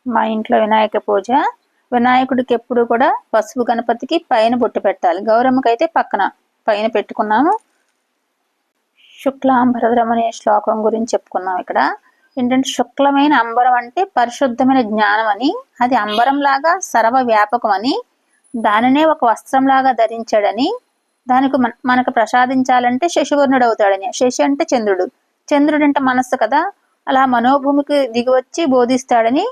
మా ఇంట్లో వినాయక పూజ. వినాయకుడికి ఎప్పుడు కూడా పసుపు గణపతికి పైన బొట్టు పెట్టాలి. గౌరమ్మకి అయితే పైన పెట్టుకున్నాము. శుక్లాంబరధరం అనే శ్లోకం గురించి చెప్పుకున్నాం. ఇక్కడ ఏంటంటే శుక్లమైన అంబరం అంటే పరిశుద్ధమైన జ్ఞానం అని, అది అంబరంలాగా సర్వ వ్యాపకం అని, దానినే ఒక వస్త్రంలాగా ధరించాడని, దానికి మనకు ప్రసాదించాలంటే శశివర్ణుడు అవుతాడని. శశి అంటే చంద్రుడు, చంద్రుడు అంటే మనస్సు కదా, అలా మనోభూమికి దిగివచ్చి బోధిస్తాడని.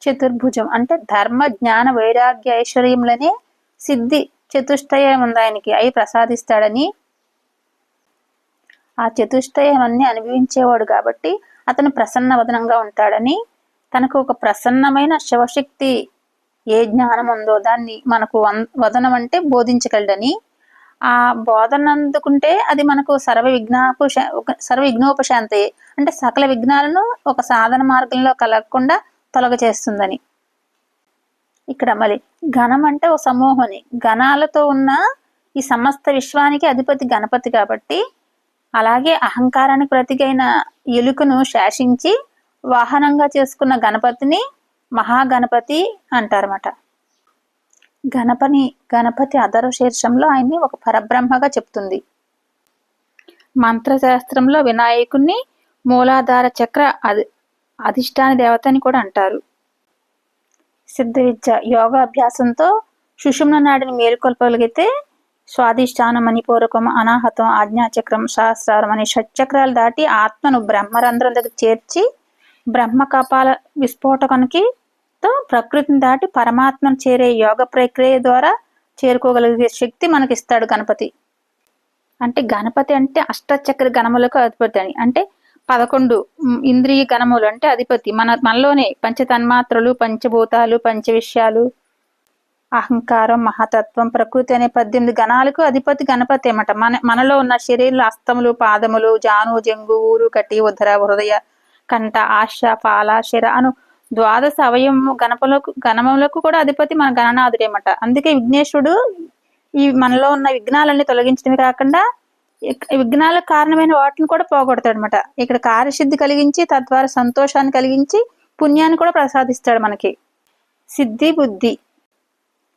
చతుర్భుజం అంటే ధర్మ జ్ఞాన వైరాగ్య ఐశ్వర్యములనే సిద్ధి చతుష్టయం ఉంది ఆయనకి, అవి ప్రసాదిస్తాడని. ఆ చతుష్టయం అన్ని అనుభవించేవాడు కాబట్టి అతను ప్రసన్న వదనంగా ఉంటాడని. తనకు ఒక ప్రసన్నమైన శివశక్తి ఏ జ్ఞానం ఉందో దాన్ని మనకు వదనం అంటే బోధించగలడని. ఆ బోధన అందుకుంటే అది మనకు సర్వ విఘ్నోపశాంతి అంటే సకల విఘ్నాలను ఒక సాధన మార్గంలో కలగకుండా తొలగ చేస్తుందని. ఇక్కడ మళ్ళీ గణం అంటే ఒక సమూహని, గణాలతో ఉన్న ఈ సమస్త విశ్వానికి అధిపతి గణపతి కాబట్టి, అలాగే అహంకారానికి ప్రతికైన ఎలుకను శాసించి వాహనంగా చేసుకున్న గణపతిని మహాగణపతి అంటారన్నమాట. గణపతి అధర శీర్షంలో ఆయన్ని ఒక పరబ్రహ్మగా చెప్తుంది. మంత్రశాస్త్రంలో వినాయకుణ్ణి మూలాధార చక్ర అధిష్టాన దేవతని కూడా అంటారు. సిద్ధ విద్య యోగాభ్యాసంతో సుషుమ్న నాడిని మేలుకొల్పగలిగితే స్వాధిష్టానం, మణిపూరకం, అనాహతం, ఆజ్ఞాచక్రం, సహస్రారం అనే షట్చక్రాలు దాటి ఆత్మను బ్రహ్మరంధ్రం దగ్గర చేర్చి బ్రహ్మ కపాల విస్ఫోటకానికి ప్రకృతిని దాటి పరమాత్మను చేరే యోగ ప్రక్రియ ద్వారా చేరుకోగలిగే శక్తి మనకిస్తాడు గణపతి. అంటే గణపతి అంటే అష్టచక్ర గణములకు అధిపతి అని, అంటే 11 ఇంద్రియ గణములు అంటే అధిపతి. మనలోనే పంచతన్మాత్రలు, పంచభూతాలు, పంచ విషయాలు, అహంకారం, మహతత్వం, ప్రకృతి అనే 18 గణాలకు అధిపతి గణపతి అన్నమాట. మనలో ఉన్న శరీరంలో అస్తములు, పాదములు, జాను, జంగు, ఊరు, కటి, ఉదర, హృదయ, కంఠ, ఆశ, పాల, శిర అను 12 అవయవము గణములకు కూడా అధిపతి మన గణనాథుడేమట. అందుకే విఘ్నేశ్వరుడు ఈ మనలో ఉన్న విఘ్నాలన్నీ తొలగించడమే కాకుండా విఘ్నాలకు కారణమైన వాటిని కూడా పోగొడతాడు అనమాట. ఇక్కడ కార్యసిద్ధి కలిగించి తద్వారా సంతోషాన్ని కలిగించి పుణ్యాన్ని కూడా ప్రసాదిస్తాడు మనకి.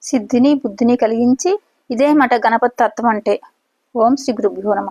సిద్ధిని బుద్ధిని కలిగించి ఇదే మాట గణపతి తత్వం అంటే. ఓం శ్రీ గురుభ్యో నమః.